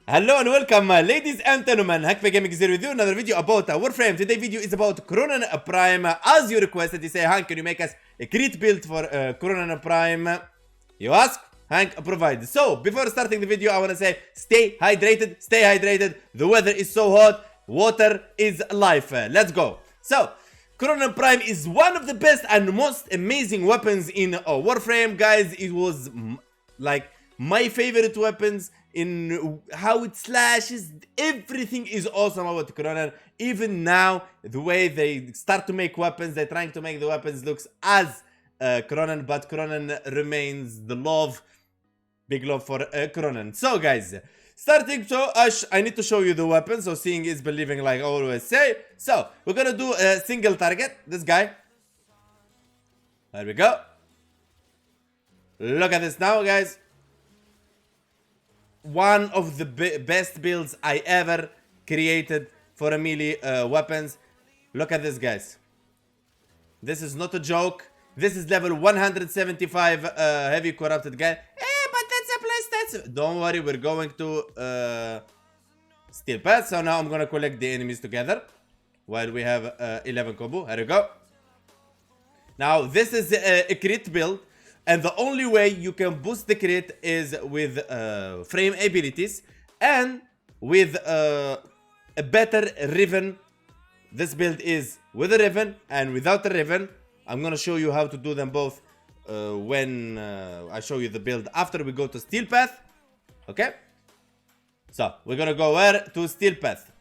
Hello and welcome, ladies and gentlemen. Hunkpain Gaming is here with you. Another video about Warframe. Today's video is about Kronen Prime. As you requested, you say, Hank, can you make us a crit build for Kronen Prime? You ask, Hank provides. So, before starting the video, I want to say, stay hydrated, stay hydrated. The weather is so hot, water is life. Let's go. So, Kronen Prime is one of the best and most amazing weapons in Warframe, guys. It was like my favorite weapons in how it slashes. Everything is awesome about Kronen. Even now, the way they start to make weapons, they're trying to make the weapons looks as Kronen, but Kronen remains the love, big love for Kronen. So guys, starting to I need to show you the weapon, so seeing is believing, like I always say. So we're gonna do a single target, this guy. There we go. Look at this now, guys. One of the best builds I ever created for a melee weapons. Look at this, guys. This is not a joke. This is level 175 heavy corrupted guy. But that's a playstation. Don't worry, we're going to steal path. So now I'm gonna collect the enemies together while we have 11 combo. Here we go. Now this is a crit build. And the only way you can boost the crit is with frame abilities and with a better Riven. This build is with a Riven and without a Riven. I'm gonna show you how to do them both when I show you the build after we go to Steel Path. Okay? So, we're gonna go where? To Steel Path.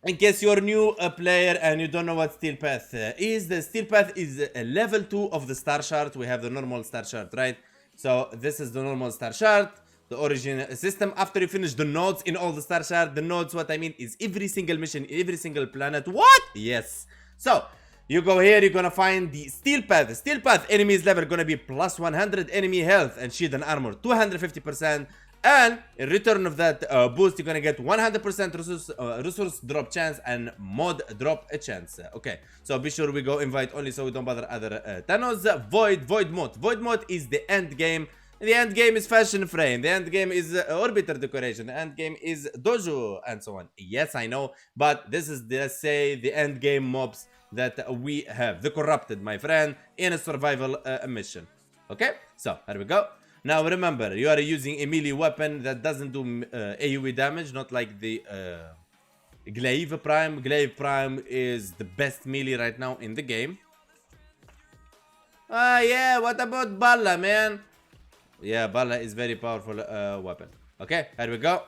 In case you're new player and you don't know what Steel Path is, the Steel Path is a level 2 of the star chart. We have the normal star chart, right? So this is the normal star chart, the origin system. After you finish the nodes in all the star chart, the nodes, what I mean is every single mission, every single planet. What? Yes. So you go here, you're gonna find the Steel Path. The Steel Path enemies level gonna be plus 100 enemy health and shield and armor 250%. And in return of that boost, you're gonna get 100% resource drop chance and mod drop a chance. Okay, so be sure we go invite only so we don't bother other Thanos. Void mode. Void mode is the end game. The end game is fashion frame. The end game is orbiter decoration. The end game is dojo and so on. Yes, I know, but this is, let's say, the end game mobs that we have. The corrupted, my friend, in a survival mission. Okay, so here we go. Now remember, you are using a melee weapon that doesn't do AoE damage, not like the Glaive Prime. Glaive Prime is the best melee right now in the game. Yeah, what about Balla, man? Yeah, Balla is very powerful weapon. Okay, here we go.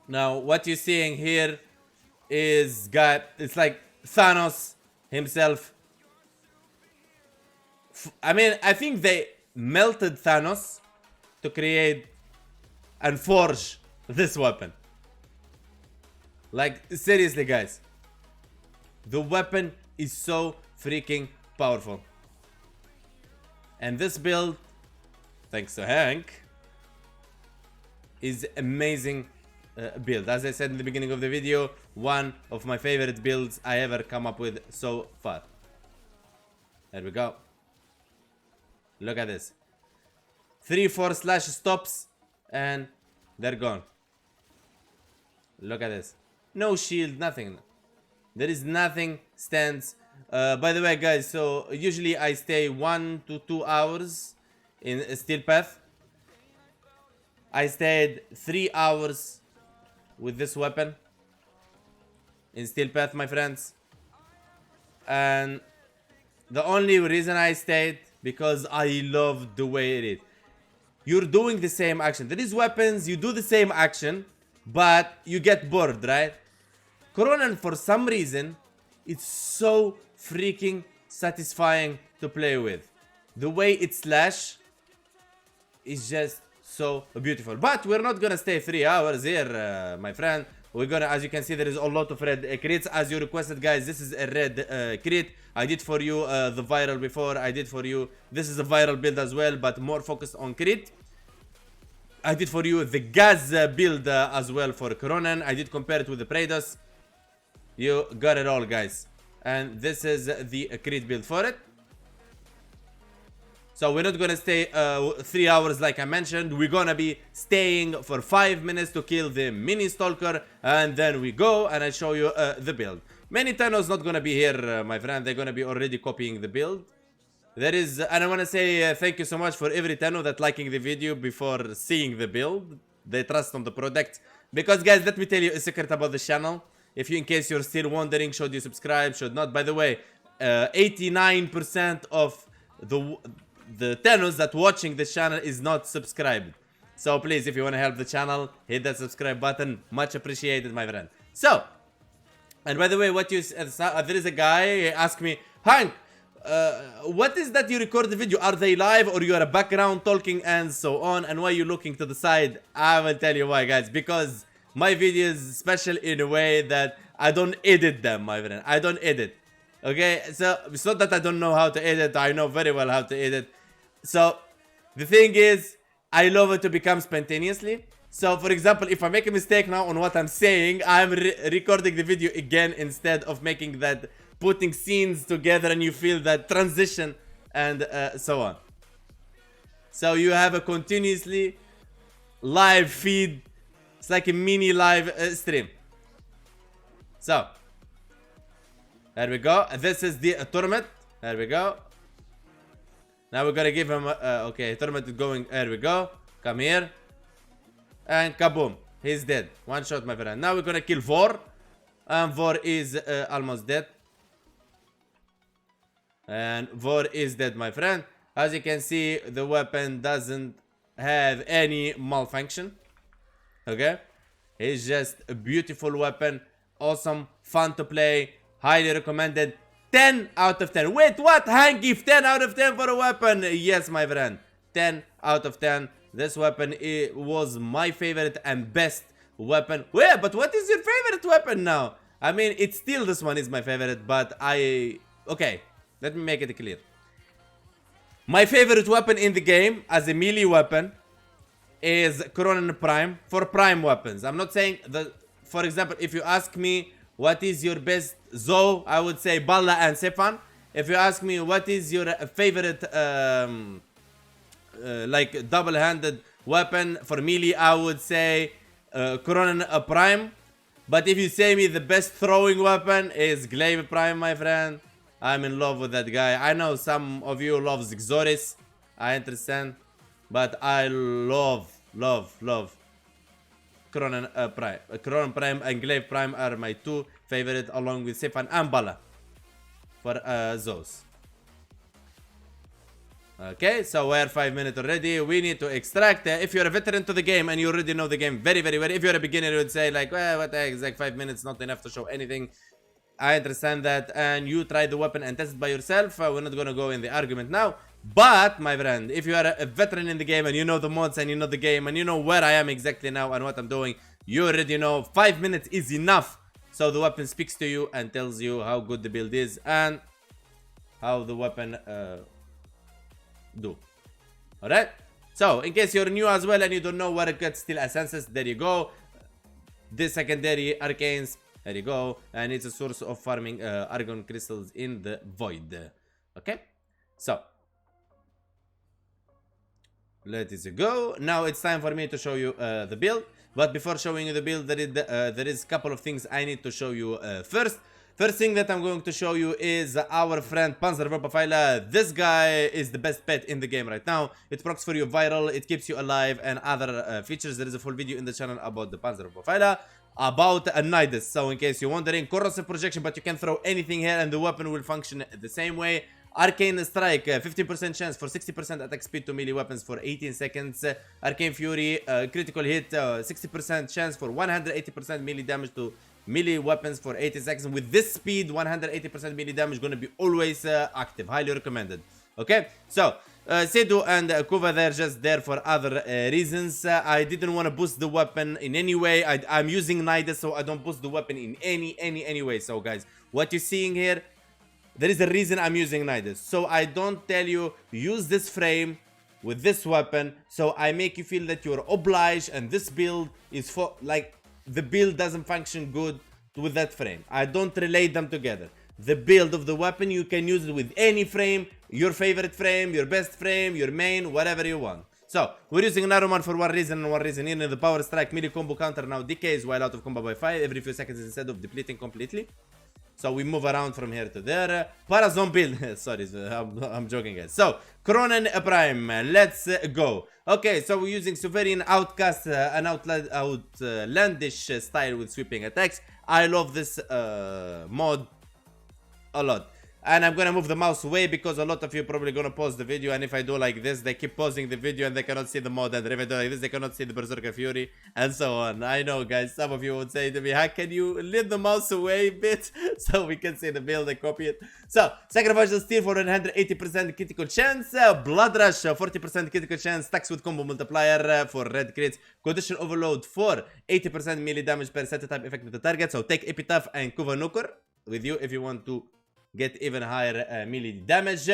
Now, what you're seeing here is it's like Thanos himself. I mean, I think they melted Thanos to create and forge this weapon. Like, seriously, guys. The weapon is so freaking powerful. And this build, thanks to Hank, is amazing build. As I said in the beginning of the video, one of my favorite builds I ever come up with so far. There we go. Look at this. 3-4 slash stops and they're gone. Look at this. No shield, nothing. There is nothing stands. By the way, guys, so usually I stay 1 to 2 hours in Steel Path. I stayed 3 hours with this weapon in Steel Path, my friends. And the only reason I stayed because I love the way it is. You're doing the same action. There is weapons, you do the same action, but you get bored, right? Kronen, for some reason, it's so freaking satisfying to play with. The way it slash is just so beautiful. But we're not gonna stay 3 hours here, my friend. We're gonna, as you can see, there is a lot of red crits as you requested, guys. This is a red crit. I did for you the viral before. I did for you. This is a viral build as well, but more focused on crit. I did for you the gas build as well for Kronen. I did compare it with the Praedos. You got it all, guys. And this is the crit build for it. So we're not gonna stay 3 hours like I mentioned. We're gonna be staying for 5 minutes to kill the mini stalker, and then we go and I show you the build. Many Thanos not gonna be here, my friend. They're gonna be already copying the build. There is, and I want to say thank you so much for every Tano that liking the video before seeing the build. They trust on the product. Because guys, let me tell you a secret about the channel. If you, in case you're still wondering, should you subscribe, should not. By the way, 89% of the Thanos that watching this channel is not subscribed. So please, if you want to help the channel, hit that subscribe button. Much appreciated, my friend. So, and by the way, what you there is a guy asked me, Hank, what is that you record the video? Are they live or you are a background talking and so on? And why you looking to the side? I will tell you why, guys. Because my video is special in a way that I don't edit them, my friend. I don't edit. Okay, so it's not that I don't know how to edit. I know very well how to edit. So the thing is, I love it to become spontaneously. So for example, if I make a mistake now on what I'm saying, I'm recording the video again instead of making that, putting scenes together, and you feel that transition and so on. So you have a continuously live feed. It's like a mini live stream. So there we go. This is the tournament. There we go. Now we're gonna give him okay, tournament is going. There we go. Come here. And kaboom. He's dead. One shot, my friend. Now we're gonna kill Vor. And Vor is almost dead. And Vor is dead, my friend. As you can see, the weapon doesn't have any malfunction. Okay? It's just a beautiful weapon. Awesome. Fun to play. Highly recommended. 10 out of 10. Wait, what? Hank give 10 out of 10 for a weapon? Yes, my friend. 10 out of 10. This weapon was my favorite and best weapon. Wait, but what is your favorite weapon now? I mean, it's still this one is my favorite, but okay, let me make it clear. My favorite weapon in the game as a melee weapon is Kronen Prime for prime weapons. I'm not saying that, for example, if you ask me what is your best Zoe, I would say Balla and Sefan. If you ask me what is your favorite like double-handed weapon for melee, I would say Kronen Prime. But if you say me the best throwing weapon is Glaive Prime, my friend, I'm in love with that guy. I know some of you love Xorys, I understand, but I love Kronen Prime. Kronen Prime and Glaive Prime are my two favorite, along with Sefan and Balla for Zos. Okay, so we're 5 minutes already. We need to extract. If you're a veteran to the game and you already know the game very well, if you're a beginner, you would say like, well, what the heck, it's like 5 minutes, not enough to show anything. I understand that, and you try the weapon and test it by yourself. We're not gonna go in the argument now. But my friend, if you are a veteran in the game and you know the mods and you know the game and you know where I am exactly now and what I'm doing, you already know 5 minutes is enough. So the weapon speaks to you and tells you how good the build is and how the weapon do. Alright, so in case you're new as well and you don't know where it gets still essences, there you go. This secondary arcanes, there you go, and it's a source of farming argon crystals in the void. Okay, so let it go. Now it's time for me to show you the build, but before showing you the build, there is a couple of things I need to show you first. First thing that I'm going to show you is our friend Panzerwurfpfeiler. This guy is the best pet in the game right now. It procs for you viral, it keeps you alive, and other features. There is a full video in the channel about the Panzerwurfpfeiler, about a Nidus. So in case you're wondering, corrosive projection, but you can throw anything here and the weapon will function the same way. Arcane Strike, 50% chance for 60% attack speed to melee weapons for 18 seconds. Arcane Fury, critical hit, 60% chance for 180% melee damage to melee weapons for 80 seconds. With this speed, 180% melee damage gonna be always active. Highly recommended. Okay, so Sedu and Kuva, they're just there for other reasons. I didn't want to boost the weapon in any way. I'm using Nidus, so I don't boost the weapon in any way. So guys, what you're seeing here, there is a reason I'm using Nidus. So I don't tell you use this frame with this weapon, so I make you feel that you're obliged and this build is for like the build doesn't function good with that frame. I don't relate them together. The build of the weapon, you can use it with any frame, your favorite frame, your best frame, your main, whatever you want. So, we're using Naruman for one reason and one reason only. The power strike melee combo counter now decays while out of combo by 5 every few seconds instead of depleting completely. So we move around from here to there. Parazone build. Sorry, I'm joking, guys. So, Kronen Prime. Let's go. Okay, so we're using Sovereign Outcast, an outlandish style with sweeping attacks. I love this mod a lot. And I'm gonna move the mouse away because a lot of you probably gonna pause the video, and if I do like this, they keep pausing the video and they cannot see the mod, and if I do like this, they cannot see the Berserker Fury, and so on. I know, guys, some of you would say to me, how can you lift the mouse away a bit so we can see the build and copy it? So, Sacrificial Steel for 180% critical chance, Blood Rush 40% critical chance, stacks with combo multiplier for red crits, Condition Overload for 80% melee damage per set type effect of the target, so take Epitaph and Kuvanukur with you if you want to get even higher melee damage.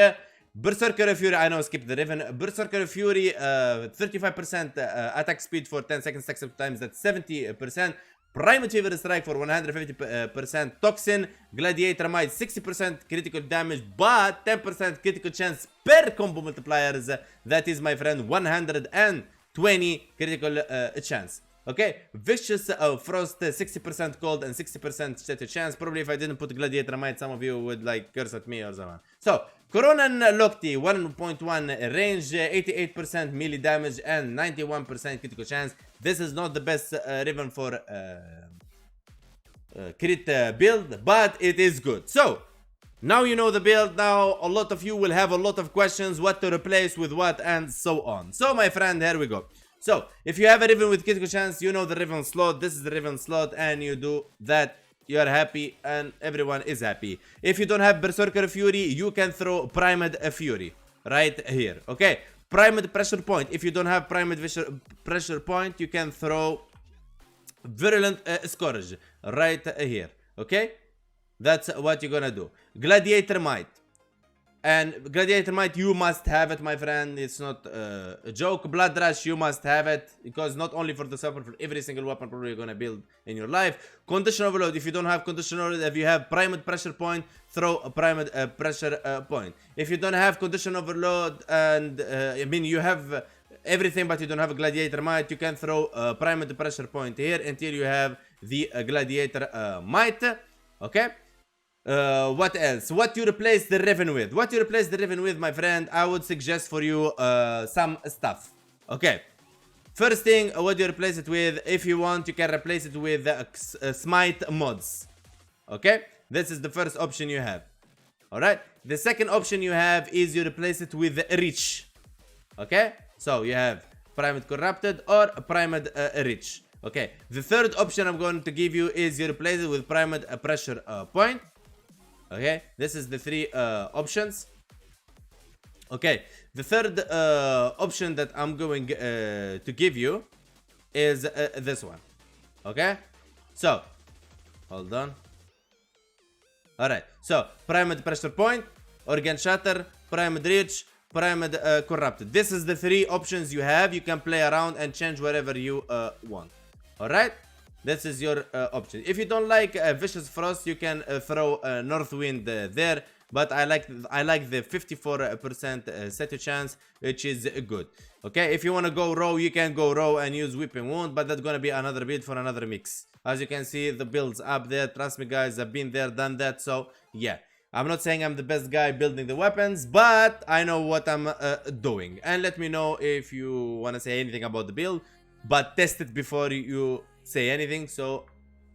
Berserker Fury, I know, skip the Riven. Berserker Fury, 35% attack speed for 10 seconds, stacks up times, that's 70%. Prime Fever Strike for 150% Toxin. Gladiator Might, 60% critical damage, but 10% critical chance per combo multipliers. That is, my friend, 120 critical chance. Okay, Vicious Frost, 60% cold and 60% shatter chance. Probably if I didn't put Gladiator Might, some of you would like curse at me or something. So, Kronen Lokti, 1.1 range, 88% melee damage and 91% critical chance. This is not the best Riven for crit build, but it is good. So, now you know the build. Now a lot of you will have a lot of questions, what to replace with what and so on. So, my friend, here we go. So, if you have a Riven with critical chance, you know the Riven slot, this is the Riven slot, and you do that, you are happy, and everyone is happy. If you don't have Berserker Fury, you can throw Primed Fury, right here, okay? Primed Pressure Point, if you don't have Primed Pressure Point, you can throw Virulent Scourge, right here, okay? That's what you're gonna do. Gladiator Might. And Gladiator Might, you must have it, my friend. It's not a joke. Blood Rush, you must have it. Because not only for the support, for every single weapon probably you're gonna build in your life. Condition Overload, if you don't have Condition Overload, if you have Primed Pressure Point, throw a Primed Pressure Point. If you don't have Condition Overload, and I mean you have everything but you don't have a Gladiator Might, you can throw a Primed Pressure Point here until you have the Gladiator Might. Okay? What else? What you replace the Riven with? What you replace the Riven with, my friend? I would suggest for you some stuff. Okay. First thing, what you replace it with? If you want, you can replace it with Smite mods. Okay? This is the first option you have. Alright? The second option you have is you replace it with Reach. Okay? So you have Primed Corrupted or Primed Reach. Okay. The third option I'm going to give you is you replace it with Primed Pressure Point. Okay, this is the three options. Okay, the third option that I'm going to give you is this one. Okay, so hold on. Alright, so Primed Pressure Point, Organ Shatter, Primed Reach, Primed Corrupted. This is the three options you have. You can play around and change wherever you want. Alright? This is your option. If you don't like Vicious Frost, you can throw Northwind there. But I like the 54% set chance, which is good. Okay, if you want to go raw, you can go raw and use Whipping Wound, but that's gonna be another build for another mix. As you can see, the builds up there. Trust me, guys, I've been there, done that. So yeah, I'm not saying I'm the best guy building the weapons, but I know what I'm doing. And let me know if you want to say anything about the build, but test it before you say anything. So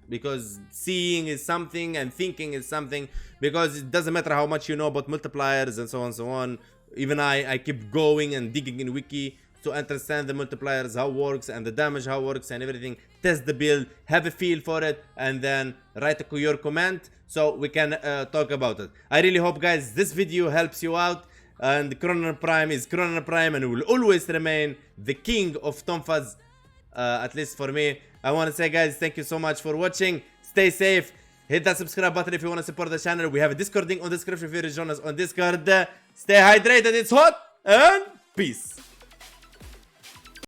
because seeing is something and thinking is something, because it doesn't matter how much you know about multipliers and so on and so on. Even I keep going and digging in wiki to understand the multipliers, how it works, and the damage, how it works, and everything. Test the build, have a feel for it, and then write your comment so we can talk about it. I really hope, guys, this video helps you out. And Kronen Prime is Kronen Prime and will always remain the king of tonfas, at least for me. I want to say, guys, thank you so much for watching. Stay safe. Hit that subscribe button if you want to support the channel. We have a Discord link on the description if you join us on Discord. Stay hydrated, it's hot, and peace.